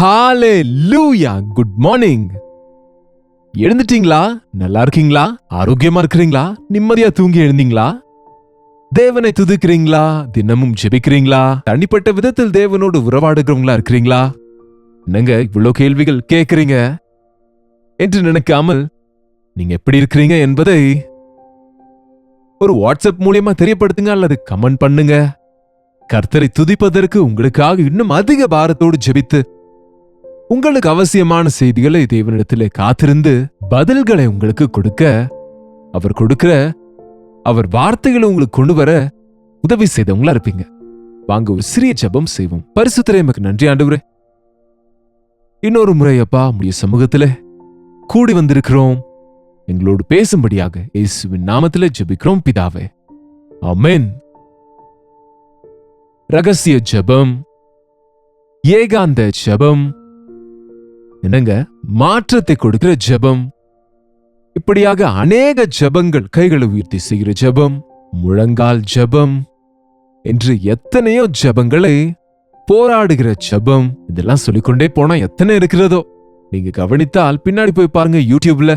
ஹalleluya good morning. எழுந்துட்டீங்களா? நல்லா இருக்கீங்களா? ஆரோக்கியமா இருக்கிறீங்களா? நிம்மதியா தூங்கி எழுந்தீங்களா? தேவனை துதிக்கிறீங்களா? தினமும் ஜெபிக்கிறீங்களா? தனிப்பட்ட விதத்தில் தேவனோடு உறவாடுகிறவங்களா இருக்கிறீங்களா? என்னங்க இவ்வளவு கேள்விகள் கேட்கறீங்க என்று நினைக்காமல் நீங்க எப்படி இருக்கிறீங்க என்பதை ஒரு வாட்ஸ்அப் மூலியமா தெரியப்படுத்துங்க அல்லது கமெண்ட் பண்ணுங்க. கர்த்தரை துதிப்பதற்கு உங்களுக்காக இன்னும் அதிக பாரத்தோடு ஜெபித்து உங்களுக்கு அவசியமான செய்திகளை தேவனிடத்திலே காத்திருந்து பதில்களை உங்களுக்கு கொடுக்க அவர் வார்த்தைகளை உங்களுக்கு கொண்டு வர உதவி செய்தவங்களா இருப்பீங்க. வாங்க ஒரு சிறிய ஜெபம் செய்வோம். பரிசுத்தரே எமக்கு நன்றி ஆண்டவரே, இன்னொரு முறை அப்பா உம்முடைய சமூகத்திலே கூடி வந்திருக்கிறோம். எங்களோடு பேசும்படியாக இயேசுவின் நாமத்திலே ஜெபிக்கிறோம் பிதாவே, ஆமென். ரகசிய ஜெபம், ஏகாந்த ஜெபம், என்னங்க மாற்றத்தை கொடுக்கிற ஜெபம், இப்படியாக அநேக ஜெபங்கள், கைகளை உயர்த்தி செய்கிற ஜெபம், முழங்கால் ஜெபம் என்று எத்தனையோ ஜெபங்களை, போராடுகிற ஜெபம், இதெல்லாம் சொல்லிக்கொண்டே போனா எத்தனை இருக்கிறதோ. நீங்க கவனித்தால் பின்னாடி போய் பாருங்க யூடியூப்ல.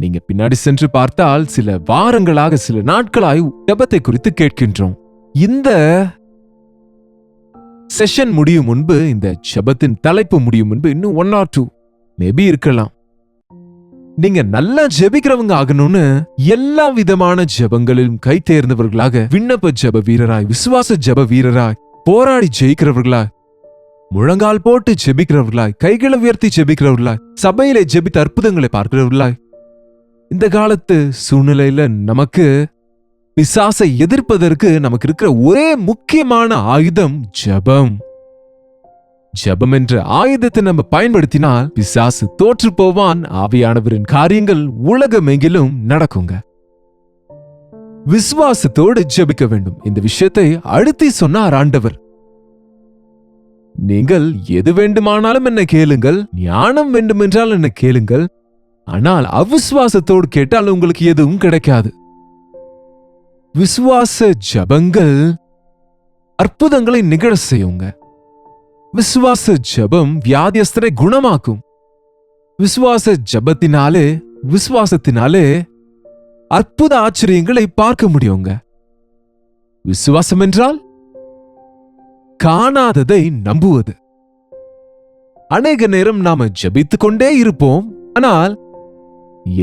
நீங்க பின்னாடி சென்று பார்த்தால் சில வாரங்களாக, சில நாட்களாய் ஜெபத்தை குறித்து கேட்கின்றோம். இந்த செஷன் முடியும் முன்பு, இந்த ஜெபத்தின் தலைப்பு முடியும் முன்பு இன்னும் 1 or 2 மேபி இருக்கலாம். நீங்க நல்லா ஜெபிக்கிறவங்க ஆகணும்னு எல்லா விதமான ஜெபங்களிலும் கை தேர்ந்தவர்களாக, விண்ணப்ப ஜெப வீரராய், விசுவாச ஜெப வீரராய், போராடி ஜெயிக்கிறவர்களாய், முழங்கால் போட்டு ஜெபிக்கிறவர்களாய், கைகளை உயர்த்தி ஜெபிக்கிறவர்களாய், சபையிலே ஜெபித்த அற்புதங்களை பார்க்கிறவர்களாய், இந்த காலத்து சூழ்நிலையில நமக்கு பிசாசை எதிர்ப்பதற்கு நமக்கு இருக்கிற ஒரே முக்கியமான ஆயுதம் ஜெபம். ஜெபம் என்ற ஆயுதத்தை நம்ம பயன்படுத்தினால் பிசாசு தோற்று போவான். ஆவியானவரின் காரியங்கள் உலகமெங்கிலும் நடக்குங்க. விசுவாசத்தோடு ஜெபிக்க வேண்டும். இந்த விஷயத்தை அழுத்தி சொன்னார் ஆண்டவர். நீங்கள் எது வேண்டுமானாலும் என்ன கேளுங்கள், ஞானம் வேண்டுமென்றால் என்ன கேளுங்கள், ஆனால் அவிசுவாசத்தோடு கேட்டால் உங்களுக்கு எதுவும் கிடைக்காது. விசுவாச ஜெபங்கள் அற்புதங்களை நிகழ செய்யுங்க. விசுவாச ஜெபம் வியாதியஸ்தரை குணமாக்கும். விசுவாச ஜெபத்தினாலே, விசுவாசத்தினாலே அற்புத ஆச்சரியங்களை பார்க்க முடியுங்க. விசுவாசம் என்றால் காணாததை நம்புவது. அநேக நேரம் நாம ஜெபித்துக் கொண்டே இருப்போம், ஆனால்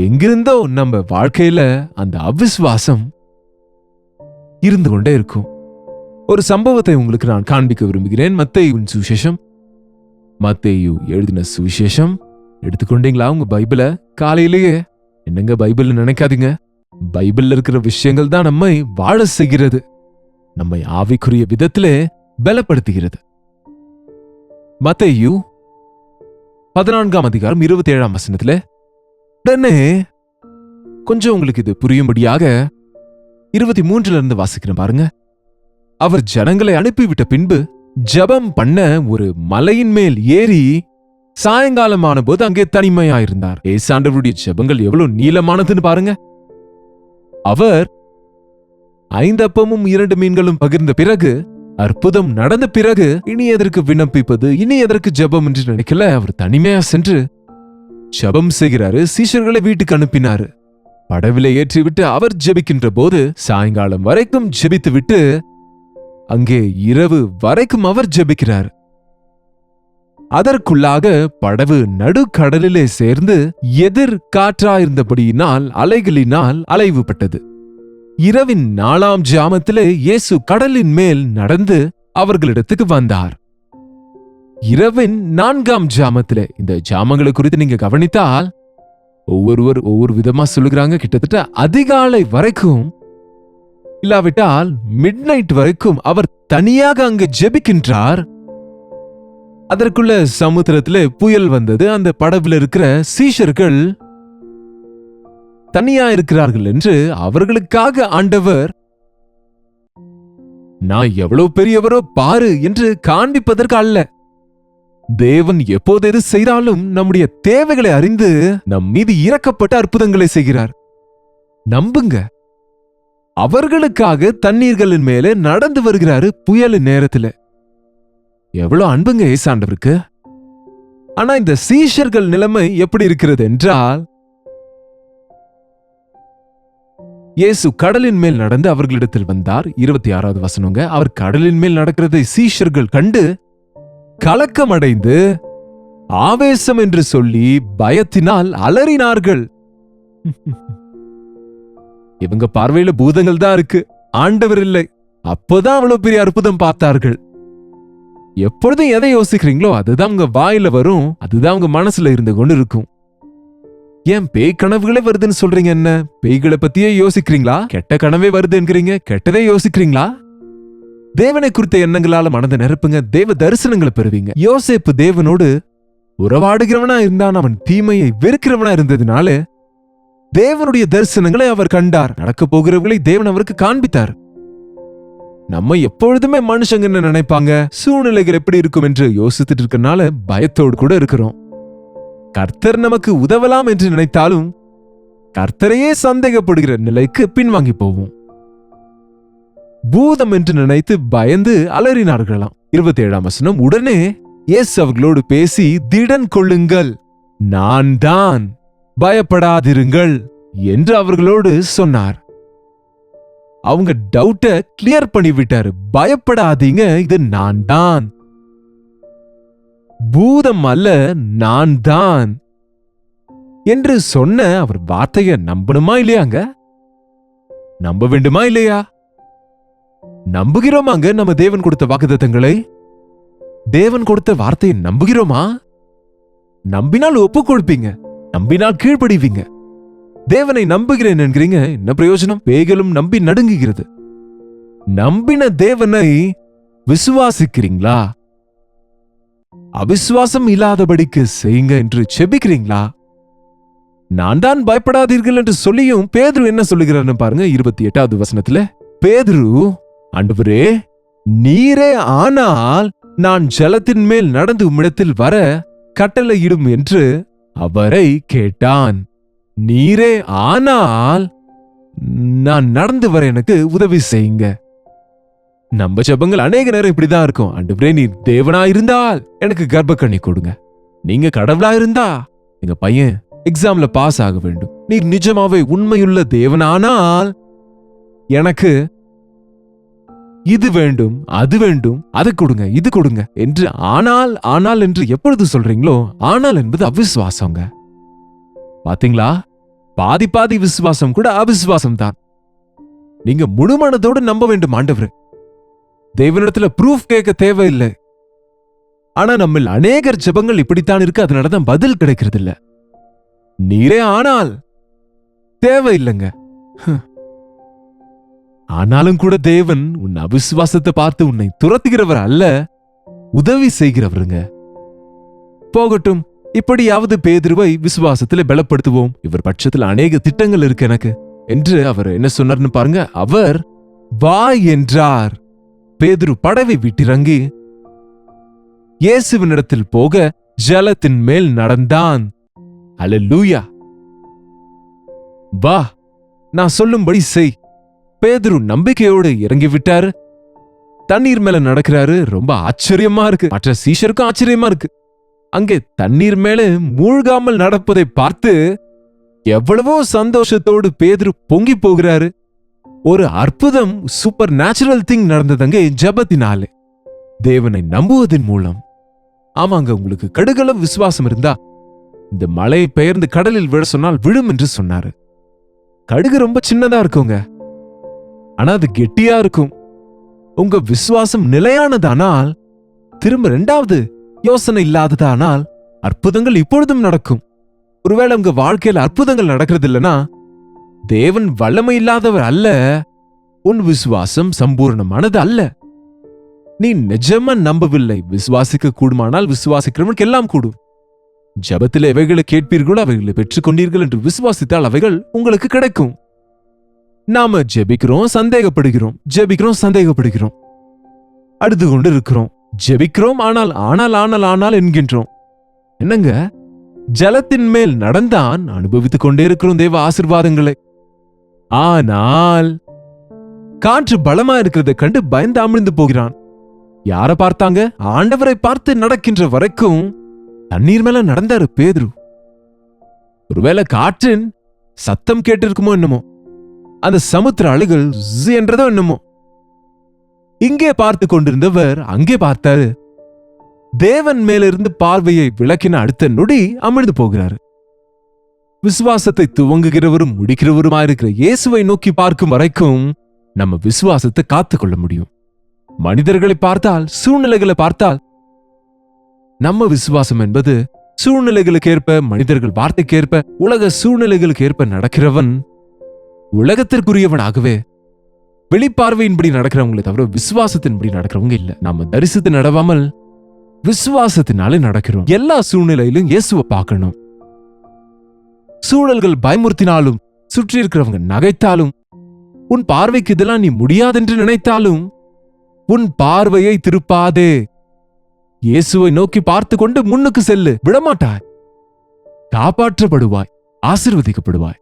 எங்கிருந்தோ நம்ம வாழ்க்கையில அந்த அவிசுவாசம் இருந்து கொண்டே இருக்கும். ஒரு சம்பவத்தை உங்களுக்கு நான் காண்பிக்க விரும்புகிறேன். மத்தேயுவின் சுவிசேஷம், மத்தேயு எழுதின சுவிசேஷம். எடுத்துக்கொண்டீங்களா உங்க பைபிள? காலையிலேயே என்னங்க பைபிள் நினைக்காதீங்க. பைபிள்ல இருக்கிற விஷயங்கள் தான் நம்மை வாழ செய்கிறது, நம்மை ஆவிக்குரிய விதத்திலே பலப்படுத்துகிறது. மத்தேயு 14ஆம் அதிகாரம் 27ஆம் வசனத்துல, உடனே கொஞ்சம் உங்களுக்கு இது புரியும்படியாக 23ல இருந்து வாசிக்கிறேன் பாருங்க. அவர் ஜனங்களை அனுப்பிவிட்ட பின்பு ஜெபம் பண்ண ஒரு மலையின் மேல் ஏறி சாயங்காலமான போது அங்கே தனிமையாயிருந்தார். ஏசாண்டவருடைய ஜெபங்கள் எவ்வளவு நீளமானதுன்னு பாருங்க. அவர் 5 அப்பமும் 2 மீன்களும் பகிர்ந்த பிறகு, அற்புதம் நடந்த பிறகு, இனி எதற்கு விண்ணப்பிப்பது, இனி எதற்கு ஜெபம் என்று நினைக்கல. அவர் தனிமையா சென்று ஜெபம் செய்கிறாரு. சீஷர்களை வீட்டுக்கு அனுப்பினாரு. படவிலை ஏற்றிவிட்டு அவர் ஜெபிக்கின்ற போது சாயங்காலம் வரைக்கும் ஜெபித்து விட்டு அங்கே இரவு வரைக்கும் அவர் ஜெபிக்கிறார். அதற்குள்ளாக படவு நடுக்கடலிலே சேர்ந்து எதிர் காற்றாயிருந்தபடியினால் அலைகளினால் அலைவுபட்டது. இரவின் 4ஆம் ஜாமத்திலே இயேசு கடலின் மேல் நடந்து அவர்களிடத்துக்கு வந்தார். இரவின் 4ஆம் ஜாமத்திலே, இந்த ஜாமங்களை குறித்து நீங்க கவனித்தால் ஒவ்வொருவர் ஒவ்வொரு விதமா சொல்லுகிறாங்க. கிட்டத்தட்ட அதிகாலை வரைக்கும், இல்லாவிட்டால் மிட்நைட் வரைக்கும் அவர் தனியாக அங்கு ஜெபிக்கின்றார். அதற்குள்ள சமுத்திரத்திலே புயல் வந்தது. அந்த படவில் இருக்கிற சீஷர்கள் தனியா இருக்கிறார்கள் என்று அவர்களுக்காக ஆண்டவர், நான் எவ்வளவு பெரியவரோ பாரு என்று காண்பிப்பதற்கு அல்ல. தேவன் எப்போது எது செய்தாலும் நம்முடைய தேவைகளை அறிந்து நம் மீது இரக்கப்பட்ட அற்புதங்களை செய்கிறார். நம்புங்க. அவர்களுக்காக தண்ணீர்களின் மேலே நடந்து வருகிறாரு புயலின் நேரத்துல. எவ்வளவு அன்புங்க ஏசாண்டவருக்கு. ஆனா இந்த சீஷர்கள் நிலைமை எப்படி இருக்கிறது என்றால், இயேசு கடலின் மேல் நடந்து அவர்களிடத்தில் வந்தார். 26வது வசனங்க. அவர் கடலின் மேல் நடக்கிறதை சீஷர்கள் கண்டு கலக்கமடைந்து ஆவேசம் என்று சொல்லி பயத்தினால் அலறினார்கள். இவங்க பார்வையில பூதங்கள் தான் இருக்கு, ஆண்டவர் இல்லை. அப்போதான் அவ்வளவு பெரிய அற்புதம் பார்த்தார்கள். எப்பொழுதும் எதை யோசிக்கிறீங்களோ அதுதான் உங்க வாயில வரும், அதுதான் உங்க மனசுல இருந்து கொண்டு இருக்கும். ஏன் பேய் கனவுகளே வருதுன்னு சொல்றீங்க? என்ன பேய்களை பத்தியே யோசிக்கிறீங்களா? கெட்ட கனவே வருது என்கிறீங்க, கெட்டதே யோசிக்கிறீங்களா? தேவனை குறித்த எண்ணங்களால மனதை நிரப்புங்க, தேவ தரிசனங்களை பெறுவீங்க. யோசேப்பு தேவனோடு உறவாடுகிறவனா இருந்தான், அவன் தீமையை வெறுக்கிறவனா இருந்ததுனால தேவனுடைய தரிசனங்களை அவர் கண்டார். நடக்க போகிறவர்களை தேவன் அவருக்கு காண்பித்தார். நம்ம எப்பொழுதுமே மனுஷங்க என்ன நினைப்பாங்க, சூழ்நிலைகள் எப்படி இருக்கும் என்று யோசித்துட்டு இருக்கனால பயத்தோடு கூட இருக்கிறோம். கர்த்தர் நமக்கு உதவலாம் என்று நினைத்தாலும் கர்த்தரையே சந்தேகப்படுகிற நிலைக்கு பின்வாங்கி போவோம். பூதம் என்று நினைத்து பயந்து அலறினார்களாம். 27ஆம் வசனம். உடனே இயேசு அவர்களோடு பேசி, திடன் கொள்ளுங்கள், நான் தான், பயப்படாதிருங்கள் என்று அவர்களோடு சொன்னார். அவங்க டவுட்ட கிளியர் பண்ணி விட்டாரு. பயப்படாதீங்க, இது நான் தான், பூதம் அல்ல, நான் தான் என்று சொன்ன அவர் வார்த்தையை நம்பணுமா இல்லையாங்க? நம்ப வேண்டுமா இல்லையா? நம்புகிறோமாங்க நம்ம தேவன் கொடுத்த வாக்குத்தத்தங்களை? தேவன் கொடுத்த வார்த்தையை நம்புகிறோமா? நம்பினால் ஒப்பு கொடுப்பீங்க, நம்பினால் கீழ்ப்படிவீங்க. தேவனை நம்புகிறேன் என்கிறீங்க, என்ன பிரயோஜனம்? பேய்களும் நம்பி நடுங்குகிறது. நம்பின தேவனை விசுவாசிக்கிறீங்களா? அவிசுவாசம் இல்லாதபடிக்கு செய்யுங்க என்று செபிக்கிறீங்களா? நான் தான், பயப்படாதீர்கள் என்று சொல்லியும் பேதுரு என்ன சொல்லுகிறார்னு பாருங்க. 28வது வசனத்துல பேதுரு, ஆண்டவரே, நீரே ஆனால் நான் ஜலத்தின் மேல் நடந்து உம்மிடத்தில் வர கட்டளையிடும் என்று அவரை கேட்டான். நீரே ஆனால் நான் நடந்து வர எனக்கு உதவி செய்யுங்க. நம்ம ஜெபங்கள் அநேக நேரம் இப்படிதான் இருக்கும். ஆண்டவரே, நீர் தேவனா இருந்தால் எனக்கு கர்ப்பக்கண்ணி கொடுங்க. நீங்க கடவுளா இருந்தா எங்க பையன் எக்ஸாம்ல பாஸ் ஆக வேண்டும். நீர் நிஜமாவே உண்மையுள்ள தேவனானால் எனக்கு இது வேண்டும், அது வேண்டும், அதை கொடுங்க, இது கொடுங்க என்று ஆனால் ஆனால் என்று எப்பொழுது சொல்றீங்களோ, ஆனால் என்பது அவிசுவாசங்க. பாத்தீங்களா? பாதி பாதி விசுவாசம் கூட அவிசுவாசம் தான். நீங்க முழு மனதோடு நம்ப வேண்டும். ஆண்டவரே, தேவனிடத்துல ப்ரூஃப் கேட்க தேவையில்லை. ஆனா நம்ம அநேகர் ஜெபங்கள் இப்படித்தான் இருக்கு, அதனாலதான் பதில் கிடைக்கிறது இல்ல. நீரே ஆனால் தேவையில்லைங்க. ஆனாலும் கூட தேவன் உன் அவிசுவாசத்தை பார்த்து உன்னை துரத்துகிறவர் அல்ல, உதவி செய்கிறவருங்க. போகட்டும், இப்படியாவது பேதுருவை விசுவாசத்துல பலப்படுத்துவோம். இவர் பட்சத்தில் அநேக திட்டங்கள் இருக்கு எனக்கு என்று அவர் என்ன சொன்னார்னு பாருங்க. அவர் வா என்றார். பேதுரு படவை விட்டிறங்கி இயேசுவினிடத்தில் போக ஜலத்தின் மேல் நடந்தான். அல்லேலூயா! வா, நான் சொல்லும்படி செய். பேதுரு நம்பிக்கையோடு இறங்கி விட்டாரு. தண்ணீர் மேல நடக்கிறாரு. ரொம்ப ஆச்சரியமா இருக்கு. மற்ற சீஷருக்கும் ஆச்சரியமா இருக்கு. அங்கே தண்ணீர் மேல மூழ்காமல் நடப்பதை பார்த்து எவ்வளவோ சந்தோஷத்தோடு பேதுரு பொங்கி போகிறாரு. ஒரு அற்புதம், சூப்பர் நேச்சுரல் திங் நடந்ததங்க ஜெபத்தினாலே, தேவனை நம்புவதன் மூலம். ஆமாங்க, உங்களுக்கு கடுகளவு விசுவாசம் இருந்தா இந்த மலையை பெயர்ந்து கடலில் விழ சொன்னால் விழும் என்று சொன்னாரு. கடுகு ரொம்ப சின்னதா இருக்குங்க, ஆனா அது கெட்டியா இருக்கும். உங்க விசுவாசம் நிலையானதானால், திரும்ப 2வது யோசனை இல்லாததானால் அற்புதங்கள் இப்பொழுதும் நடக்கும். ஒருவேளை உங்க வாழ்க்கையில அற்புதங்கள் நடக்கிறது இல்லைன்னா தேவன் வல்லமை இல்லாதவர் அல்ல, உன் விசுவாசம் சம்பூர்ணமானது அல்ல. நீ நிஜமா நம்பவில்லை. விசுவாசிக்க கூடுமானால் விசுவாசிக்கிறவனுக்கு எல்லாம் கூடும். ஜெபத்தில் எவைகளை கேட்பீர்களோ அவைகளை பெற்றுக் கொண்டீர்கள் என்று விசுவாசித்தால் அவைகள் உங்களுக்கு கிடைக்கும். நாம ஜெபிக்கிறோம், சந்தேகப்படுகிறோம், ஜெபிக்கிறோம், சந்தேகப்படுகிறோம், அழுது கொண்டு இருக்கிறோம். ஜெபிக்கிறோம், ஆனால் ஆனால் ஆனால் ஆனால் என்கின்றோம். என்னங்க, ஜலத்தின் மேல் நடந்தான், அனுபவித்துக் கொண்டே இருக்கிறோம் தேவ ஆசீர்வாதங்களை. ஆனால் காற்று பலமா இருக்கிறதை கண்டு பயந்து அமிழ்ந்து போகிறான். யார பார்த்தாங்க? ஆண்டவரை பார்த்து நடக்கின்ற வரைக்கும் தண்ணீர் மேல நடந்தாரு பேதுரு. ஒருவேளை காற்றின் சத்தம் கேட்டிருக்குமோ என்னமோ, அந்த சமுத்திர அலைகள் என்றதோ என்னமோ. இங்கே பார்த்து கொண்டிருந்தவர் அங்கே பார்த்தாரு. தேவன் மேலிருந்து பார்வையை விளக்கின அடுத்த நொடி அமிழ்ந்து போகிறாரு. விசுவாசத்தை துவங்குகிறவரும் முடிக்கிறவருமாயிருக்கிற இயேசுவை நோக்கி பார்க்கும் வரைக்கும் நம்ம விசுவாசத்தை காத்துக்கொள்ள முடியும். மனிதர்களை பார்த்தால், சூழ்நிலைகளை பார்த்தால், நம்ம விசுவாசம் என்பது சூழ்நிலைகளுக்கு ஏற்ப, மனிதர்கள் வார்த்தைக்கேற்ப, உலக சூழ்நிலைகளுக்கு ஏற்ப நடக்கிறவன் உலகத்திற்குரியவனாகவே வெளிப்பார்வையின்படி நடக்கிறவங்களை தவிர விசுவாசத்தின்படி நடக்கிறவங்க இல்ல. நாம தரிசித்து நடவாமல் விசுவாசத்தினாலே நடக்கிறோம். எல்லா சூழ்நிலையிலும் இயேசுவை பார்க்கணும். சூழல்கள் பயமுறுத்தினாலும், சுற்றி இருக்கிறவங்க நகைத்தாலும், உன் பார்வைக்கு இதெல்லாம் நீ முடியாதென்று நினைத்தாலும் உன் பார்வையை திருப்பாதே. இயேசுவை நோக்கி பார்த்து கொண்டு முன்னுக்கு செல்லு. விடமாட்டாய். காப்பாற்றப்படுவாய், ஆசீர்வதிக்கப்படுவாய்.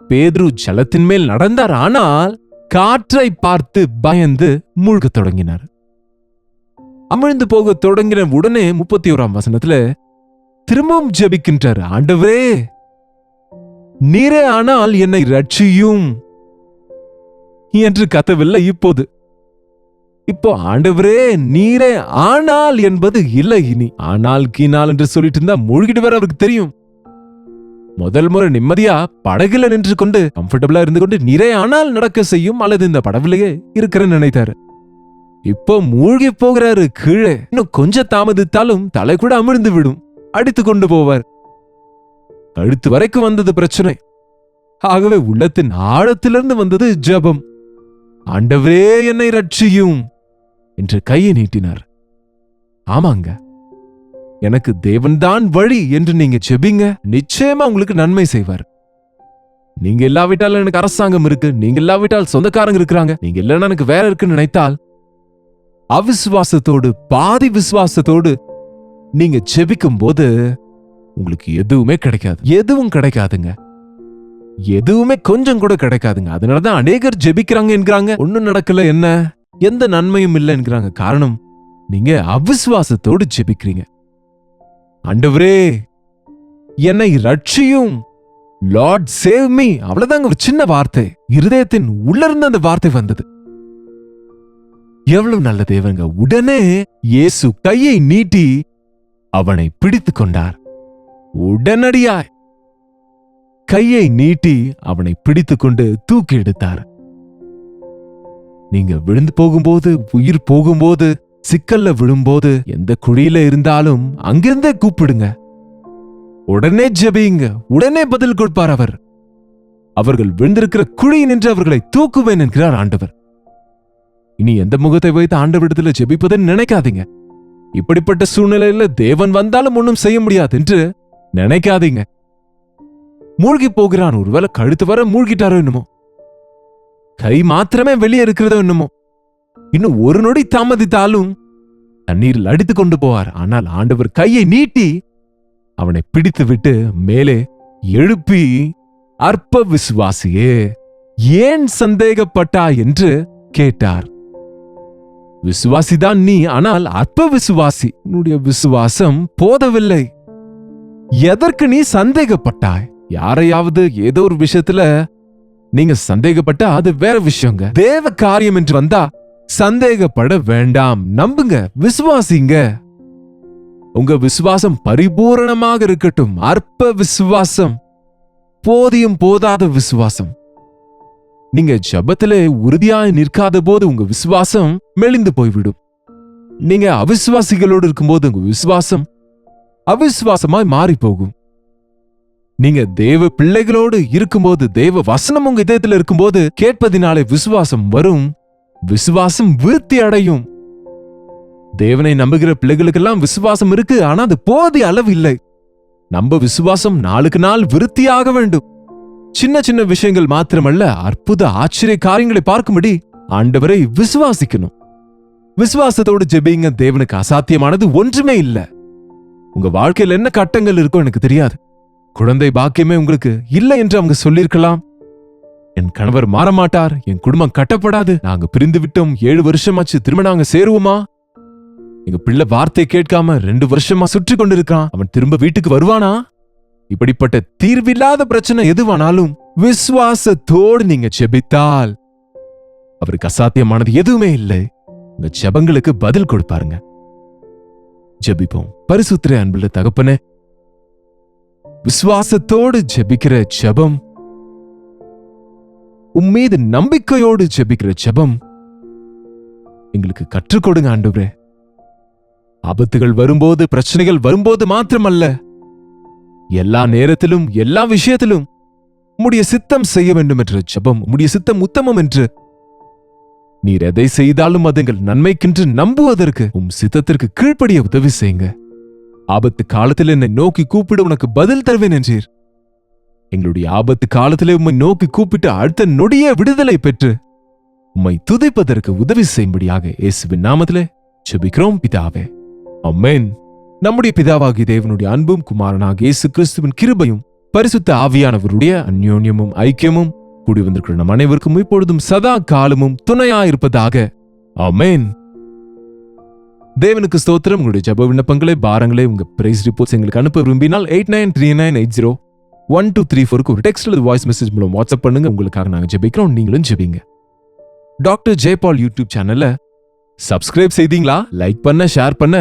பேதுரு ஜலத்தின் மேல் நடந்தார். ஆனால் காற்றை பார்த்து பயந்து மூழ்கத் தொடங்கினார். அமிழ்ந்து போக தொடங்கின உடனே 31ஆம் வசனத்துல திரும்பவும் ஜெபிக்கின்றார். ஆண்டவரே, நீரே ஆனால் என்னை ரட்சியும் என்று கத்தவில்லை. இப்போ ஆண்டவரே நீரே ஆனால் என்பது இல்லை. இனி ஆனால் கீனால் என்று சொல்லிட்டு இருந்தா மூழ்கிடுவார். அவருக்கு தெரியும். முதல் முறை நிம்மதியா படகுல நின்று கொண்டு கம்ஃபர்டபிளா இருந்து கொண்டு நீரே ஆனால் நடக்க செய்யும், அல்லது இந்த படகுலயே இருக்கிறேன்னு நினைத்தாரு. இப்போ மூழ்கி போகிறாரு கீழே. இன்னும் கொஞ்சம் தாமதித்தாலும் தலை கூட அமிழ்ந்து விடும். அடித்து கொண்டு போவார். கழுத்து வரைக்கும் வந்தது பிரச்சனை. ஆகவே உள்ளத்தின் ஆழத்திலிருந்து வந்தது ஜெபம். ஆண்டவரே என்னை ரட்சியும் என்று கையை நீட்டினார். ஆமாங்க, எனக்கு தேவன்தான் வழி என்று நீங்க ஜெபிங்க. நிச்சயமா உங்களுக்கு நன்மை செய்வார். நீங்க இல்லாவிட்டால் எனக்கு அரசாங்கம் இருக்கு, நீங்க இல்லாவிட்டால் சொந்தக்காரங்க இருக்கிறாங்க, நீங்க இல்லைன்னா எனக்கு வேற இருக்குன்னு நினைத்தால், அவிசுவாசத்தோடு, பாதி விசுவாசத்தோடு நீங்க ஜெபிக்கும் போது உங்களுக்கு எதுவுமே கிடைக்காது. எதுவும் கிடைக்காதுங்க. எதுவுமே கொஞ்சம் கூட கிடைக்காதுங்க. அதனாலதான் அநேகர் ஜெபிக்கிறாங்க என்கிறாங்க, ஒன்னும் நடக்கல, என்ன எந்த நன்மையும் இல்லை என்கிறாங்க. காரணம், நீங்க அவிசுவாசத்தோடு ஜெபிக்கிறீங்க. ஆண்டவரே என்னை ரட்சியும், லார்ட் சேவ் மீ. அவ்வளவுதாங்க, ஒரு சின்ன வார்த்தை. இருதயத்தின் உள்ள இருந்து அந்த வார்த்தை வந்தது. எவ்வளவு நல்ல தேவங்க. உடனே இயேசு கையை நீட்டி அவனை பிடித்துக் கொண்டார். உடனடியாய் கையை நீட்டி அவனை பிடித்துக் கொண்டு தூக்கி எடுத்தார். நீங்க விழுந்து போகும்போது, உயிர் போகும்போது, சிக்கல்ல விழும்போது, எந்த குழியில இருந்தாலும் அங்கிருந்தே கூப்பிடுங்க. உடனே ஜெபியுங்க. உடனே பதில் கொடுப்பார் அவர். அவர்கள் விழுந்திருக்கிற குழி நின்று அவர்களை தூக்குவேன் என்கிறார் ஆண்டவர். இனி எந்த முகத்தை வைத்து ஆண்டவரிடத்துல ஜெபிப்பதுன்னு நினைக்காதீங்க. இப்படிப்பட்ட சூழ்நிலையில தேவன் வந்தாலும் ஒன்னும் செய்ய முடியாது என்று நினைக்காதீங்க. மூழ்கி போகிறான். ஒருவேளை கழுத்து வர மூழ்கிட்டாரோ என்னமோ, கை மாத்திரமே வெளியே இருக்கிறதோ என்னமோ. இன்னும் ஒரு நொடி தாமதித்தாலும் தண்ணீரில் அடித்துக் கொண்டு போவார். ஆனால் ஆண்டவர் கையை நீட்டி அவனை பிடித்து விட்டு மேலே எழுப்பி, அற்ப விசுவாசியே, ஏன் சந்தேகப்பட்டா என்று கேட்டார். விசுவாசிதான் நீ, ஆனால் அற்ப விசுவாசி. உன்னுடைய விசுவாசம் போதவில்லை. எதற்கு நீ சந்தேகப்பட்டாய்? யாரையாவது ஏதோ ஒரு விஷயத்துல நீங்க சந்தேகப்பட்டா அது வேற விஷயங்க. தேவ காரியம் என்று வந்தா சந்தேகப்பட வேண்டாம். நம்புங்க, விசுவாசிங்க. உங்க விசுவாசம் பரிபூரணமாக இருக்கட்டும். அற்ப விசுவாசம், போதியும் போதாத விசுவாசம். நீங்க ஜெபத்திலே உறுதியாய் நிற்காத போது உங்க விசுவாசம் மெலிந்து போய்விடும். நீங்க அவிசுவாசிகளோடு இருக்கும்போது உங்க விசுவாசம் அவிசுவாசமாய் மாறி போகும். நீங்க தேவ பிள்ளைகளோடு இருக்கும்போது, தேவ வசனம் உங்க இதயத்தில் இருக்கும்போது, கேட்பதினாலே விசுவாசம் வரும். விசுவாசம் விருத்தி அடையும். தேவனை நம்புகிற பிள்ளைகளுக்கெல்லாம் விசுவாசம் இருக்கு, ஆனா அது போதிய அளவு இல்லை. நம்ம விசுவாசம் நாளுக்கு நாள் விருத்தியாக வேண்டும். சின்ன சின்ன விஷயங்கள் மாத்திரமல்ல, அற்புத ஆச்சரிய காரியங்களை பார்க்கும்படி ஆண்டவரை விசுவாசிக்கணும். விசுவாசத்தோடு ஜெபிங்க. தேவனுக்கு அசாத்தியமானது ஒன்றுமே இல்ல. உங்க வாழ்க்கையில் என்ன கட்டங்கள் இருக்கோ எனக்கு தெரியாது. குழந்தை பாக்கியமே உங்களுக்கு இல்லை என்று அவங்க சொல்லிருக்கலாம். என் கணவர் மாறமாட்டார், என் குடும்பம் கட்டப்படாது, நாங்க பிரிந்து விட்டோம், 7 வருஷமாச்சு, திரும்ப நாங்க சேருவோமா? எங்க பிள்ளை வார்த்தை கேட்காம 2 வருஷமா சுற்றி கொண்டிருக்கான், அவன் திரும்ப வீட்டுக்கு வருவானா? இப்படிப்பட்ட தீர்வில்லாத பிரச்சனை எதுவானாலும் விசுவாசத்தோடு நீங்க ஜெபித்தால் அவருக்கு அசாத்தியமானது எதுவுமே இல்லை. உங்க ஜெபங்களுக்கு பதில் கொடுப்பாருங்க. ஜெபிப்போம். பரிசுத்த அன்புள்ள தகப்பனே, விசுவாசத்தோடு ஜெபிக்கிற ஜெபம், உம்மீது நம்பிக்கையோடு ஜெபிக்கிற ஜெபம் எங்களுக்கு கற்றுக் கொடுங்க ஆண்டவரே. ஆபத்துகள் வரும்போது, பிரச்சனைகள் வரும்போது மாத்திரமல்ல, எல்லா நேரத்திலும் எல்லா விஷயத்திலும் உம்முடைய சித்தம் செய்ய வேண்டும் என்ற ஜெபம், உம்முடைய சித்தம் உத்தமம் என்று நீர் எதை செய்தாலும் அது எங்கள் நன்மைக்கென்று நம்புவதற்கு சித்தத்திற்கு கீழ்ப்படிய உதவி செய்யுங்க. ஆபத்து காலத்தில் என்னை நோக்கி கூப்பிட உனக்கு பதில் தருவேன் என்றீர். எங்களுடைய ஆபத்து காலத்திலே உம்மை நோக்கி கூப்பிட்டு அடுத்த நொடிய விடுதலை பெற்று உம்மை துதிப்பதற்கு உதவி செய்யும்படியாக இயேசுவின் நாமத்திலே ஜெபிக்கிறோம் பிதாவே, ஆமென். நம்முடைய பிதாவாகிய தேவனுடைய அன்பும் குமாரனாகிய இயேசு கிறிஸ்துவின் கிருபையும் பரிசுத்த ஆவியானவருடைய அந்யோன்யமும் ஐக்கியமும் கூடி வந்திருக்கிற நம் அனைவருக்கும் இப்பொழுதும் சதா காலமும் துணையாயிருப்பதாக, ஆமென். தேவனுக்கு ஸ்தோத்திரம். உங்களுடைய ஜெப விண்ணப்பங்களை, பாரங்களை, உங்க பிரைஸ் ரிப்போர்ட்ஸ் எங்களுக்கு அனுப்ப விரும்பினால் 8939801234 ஒரு டெக்ஸ்ட் அல்லது வாய்ஸ் மெசேஜ் மூலம் வாட்ஸ்அப் பண்ணுங்க. உங்களுக்காக நாங்க ஜெபிக்கிறோம், நீங்களும் ஜெபிங்க. டாக்டர் ஜெயபால் யூடியூப் சேனல்ல சப்ஸ்கிரைப் செய்தீங்களா? லைக் பண்ண, ஷேர் பண்ண,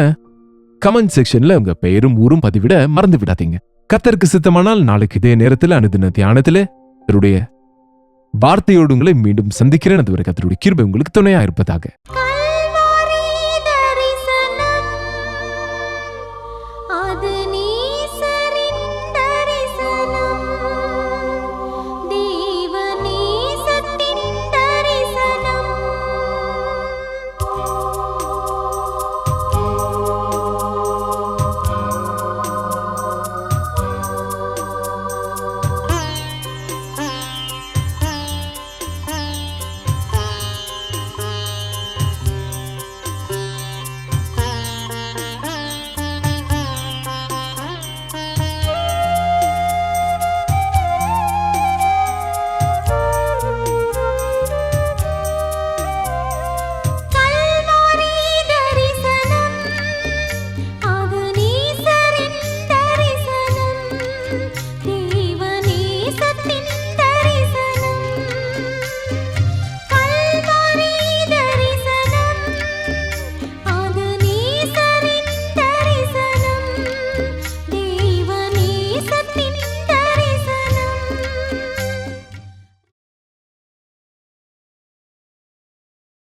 கமெண்ட் செக்ஷன்ல உங்க பெயரும் ஊரும் பதிவிட மறந்து விடாதீங்க. கர்த்தருக்கு சித்தமானால் நாளைக்கு இதே நேரத்தில் அனுதின தியானத்திலே கர்த்தருடைய வார்த்தையோடு உங்களை மீண்டும் சந்திக்கிறேன். அதுவரை கர்த்தருடைய கிருபை உங்களுக்கு துணையா இருப்பதாக.